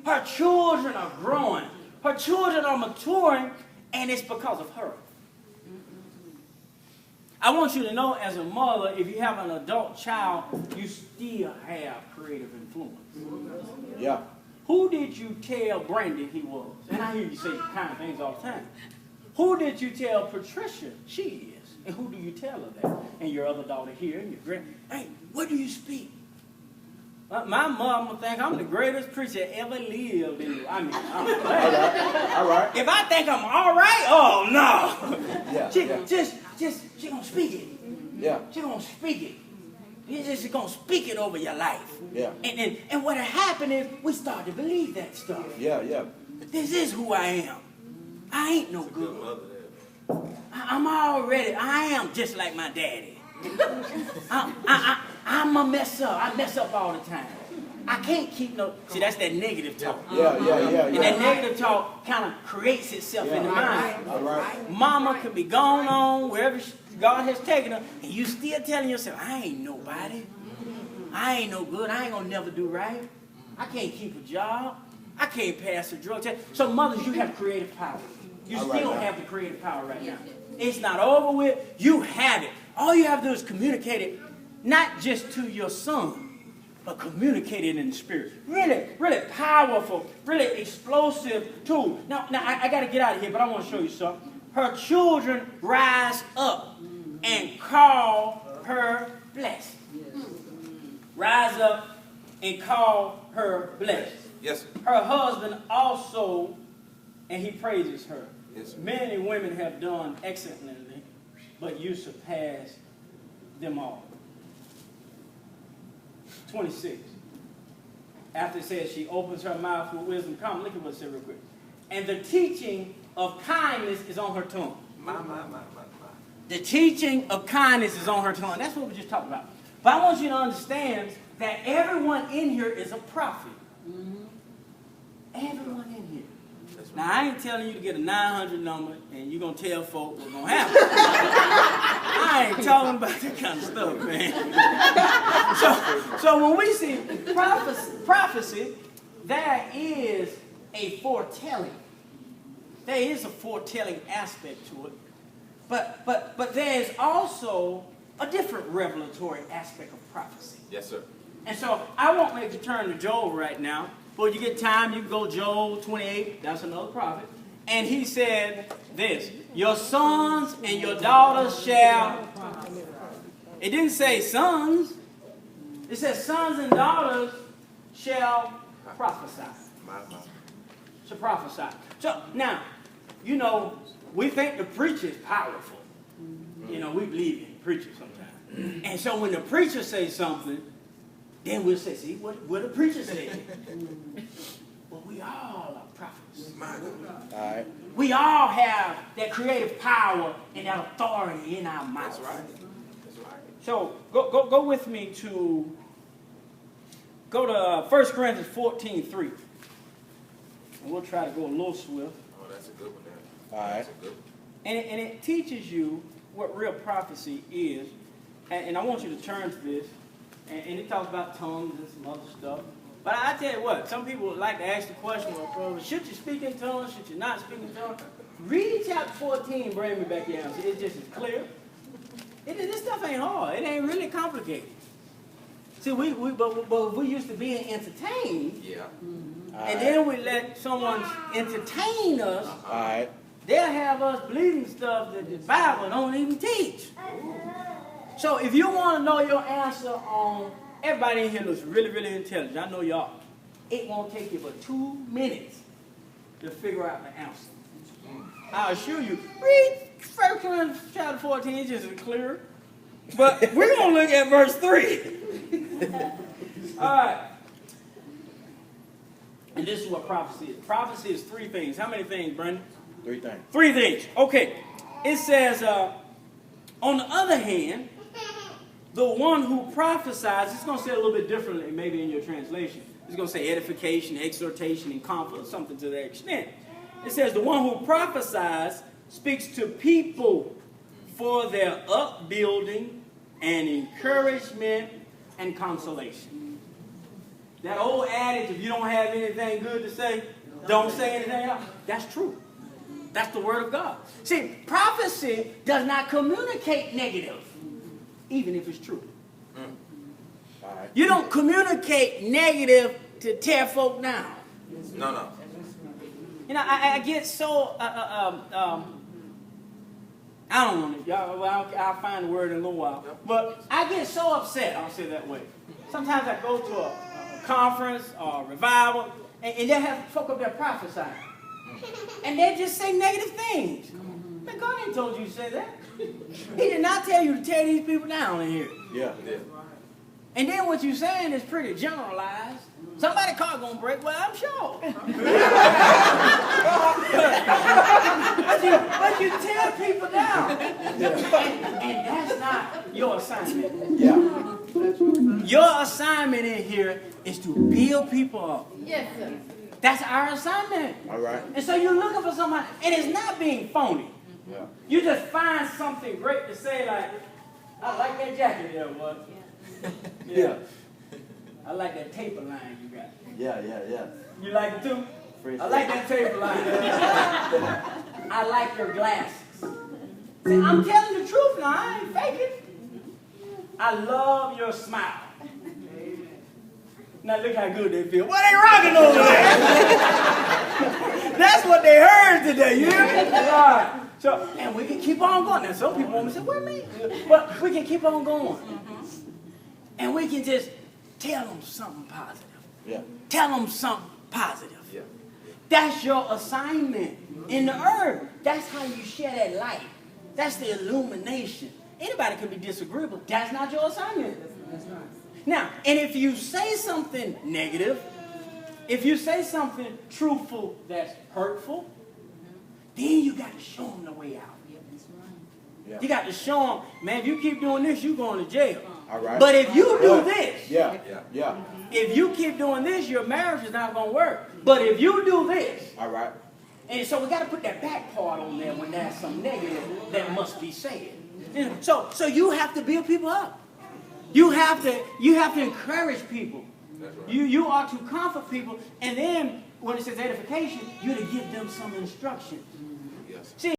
Her children are growing. Her children are maturing, and it's because of her. I want you to know, as a mother, if you have an adult child, you still have creative influence. Yeah. Who did you tell Brandon he was? And I hear you say kind of things all the time. Who did you tell Patricia she is? And who do you tell her that? And your other daughter here, and your grand. Hey, what do you speak? My mom think I'm the greatest preacher ever lived. I mean, All right. if I think I'm all right, oh no. Yeah. She gonna speak it. Yeah. She gonna speak it. She's just gonna speak it over your life. Yeah. And what happened is we start to believe that stuff. Yeah. Yeah. This is who I am. I ain't no good. I am just like my daddy. I'm a mess up. I mess up all the time. I can't keep no. See, that's that negative talk. Yeah. And that negative talk kind of creates itself in the mind. All right. Mama could be gone on wherever God has taken her, and you still telling yourself, I ain't nobody. I ain't no good. I ain't gonna never do right. I can't keep a job. I can't pass a drug test. So mothers, you have creative power. You still have the creative power right now. It's not over with. You have it. All you have to do is communicate it, not just to your son, but communicate it in the spirit. Really, really powerful, really explosive tool. Now I got to get out of here, but I want to show you something. Her children rise up and call her blessed. Rise up and call her blessed. Yes, sir. Her husband also, and he praises her. Yes, sir. Many women have done excellently, but you surpass them all. 26. After it says she opens her mouth with wisdom. Come, look at what it said real quick. And the teaching of kindness is on her tongue. My. The teaching of kindness is on her tongue. That's what we just talked about. But I want you to understand that everyone in here is a prophet. Everyone in here. Now, I ain't telling you to get a 900 number and you're going to tell folk what's going to happen. I ain't talking about that kind of stuff, man. So when we see prophecy, there is a foretelling. There is a foretelling aspect to it. But there is also a different revelatory aspect of prophecy. Yes, sir. And so I won't make you turn to Joel right now. But you get time, you can go Joel 28. That's another prophet. And he said this: your sons and your daughters shall. It didn't say sons. It says sons and daughters shall prophesy. To prophesy. So now, you know, we think the preacher is powerful. You know, we believe in the preacher sometimes. And so when the preacher says something, then we'll say, see, what the preacher said. Well, we all are prophets. All right. We all have that creative power and that authority in our mouth. That's right. That's right. So go with me to 1 Corinthians 14:3. And we'll try to go a little swift. Oh, that's a good one there. All right. That's a good one. And it teaches you what real prophecy is. And I want you to turn to this. And it talks about tongues and some other stuff. But I tell you what, some people would like to ask the question, well, should you speak in tongues? Should you not speak in tongues? Read chapter 14, bring me back here. It's just as clear. This stuff ain't hard. It ain't really complicated. See, we used to be entertained. Yeah. And then we let someone entertain us. All right. They'll have us believing stuff that the Bible don't even teach. So if you want to know your answer on, everybody in here looks really, really intelligent. I know y'all. It won't take you but 2 minutes to figure out the answer. I assure you, read 1 Corinthians chapter 14, it's just clearer. But we're going to look at verse 3. All right. And this is what prophecy is. Prophecy is 3 things. How many things, Brandon? 3 things. 3 things. Okay. It says, on the other hand, the one who prophesies, it's going to say a little bit differently maybe in your translation. It's going to say edification, exhortation, and comfort, something to that extent. It says the one who prophesies speaks to people for their upbuilding and encouragement and consolation. That old adage, if you don't have anything good to say, don't say anything else. That's true. That's the word of God. See, prophecy does not communicate negative, even if it's true. All right. You don't communicate negative to tear folk down. No. You know, I get so, I don't know, y'all, well, I'll find the word in a little while. But I get so upset, I'll say it that way. Sometimes I go to a conference or a revival, and they have folk up there prophesying. And they just say negative things. Man, God ain't told you to say that. He did not tell you to tear these people down in here. Yeah. And then what you're saying is pretty generalized. Somebody's car gonna break, well, I'm sure. but you tear people down. And that's not your assignment. Yeah. Your assignment in here is to build people up. Yes, sir. That's our assignment. All right. And so you're looking for somebody, and it's not being phony. Yeah. You just find something great to say, like, I like that jacket there, boy. Yeah. I like that taper line you got. Yeah. You like it too? Appreciate I like that taper line. I like your glasses. See, I'm telling the truth now. I ain't faking. I love your smile. Now look how good they feel. What they rocking over there? That's what they heard today. You hear me? All right. So, and we can keep on going. Now some people want to say, "What me?" But we can keep on going, and we can just tell them something positive. Yeah. Tell them something positive. Yeah. That's your assignment in the earth. That's how you share that light. That's the illumination. Anybody can be disagreeable. That's not your assignment. That's right. Now, and if you say something negative, if you say something truthful that's hurtful, then you got to show them the way out. Yeah. You got to show them, man, if you keep doing this, you're going to jail. All right. But if you do this, Yeah. if you keep doing this, your marriage is not going to work. But if you do this, All right. and so we got to put that back part on there when there's some negative that must be said. So you have to build people up. You have to encourage people. You are to comfort people, and then when it says edification, you're to give them some instruction. Yes. See,